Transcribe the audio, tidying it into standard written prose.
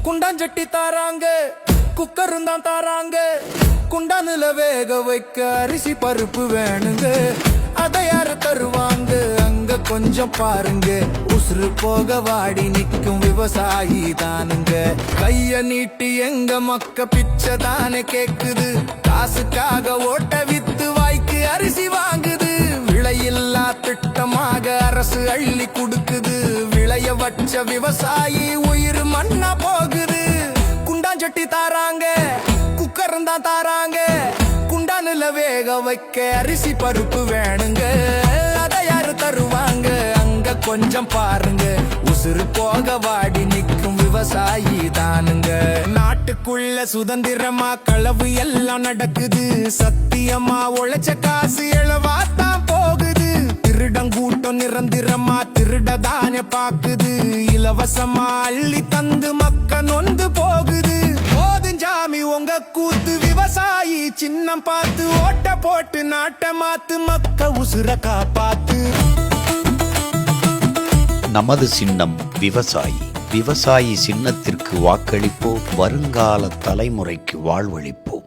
குண்டாஞ்சட்டி தாராங்க, குக்கரும் தான் தாராங்க. குண்டானுல வேக வைக்க அரிசி பருப்பு வேணுங்க. அதை யாரு தருவாங்க அங்க கொஞ்சம் பாருங்க. உசுறு போக வாடி நிற்கும் விவசாயி தானுங்க. கைய நீட்டி எங்க மக்க பிச்சை தானே கேக்குது. காசுக்காக ஓட்ட வித்து வாய்க்கு அரிசி வாங்குது. விலையில்லா திட்டமாக அரசு அள்ளி கொடுக்குது. விளைய வச்ச விவசாயி உயிர் மண்ணா போகுது. குண்டாஞ்சட்டி தாராங்க, குக்கரும் தான் தாராங்க. குண்டானுல வேக வைக்க அரிசி பருப்பு வேணுங்க. அதை யாரு தருவாங்க அங்க கொஞ்சம் பாருங்க. உசுறு போக வாடி நிற்கும் விவசாயி தானுங்க. நாட்டுக்குள்ள சுதந்திரமா களவு எல்லாம் நடக்குது. சத்தியமா உழைச்ச காசு எழவாத்தான் போகுது. திருடங்கூட்டம் நிரந்தரமா திருடதானே பாக்குது. இலவசமா அள்ளி தந்து மக்க நொந்து போகுது. போதுஞ்சாமி உங்க கூத்து. விவசாயி சின்னம் பார்த்து ஓட்ட போட்டு நாட்டை மாத்து. மக்க உசுர காப்பாத்து. நமது சின்னம் விவசாயி. விவசாயி சின்னத்திற்கு வாக்களிப்போம். வருங்கால தலைமுறைக்கு வாழ்வளிப்போம்.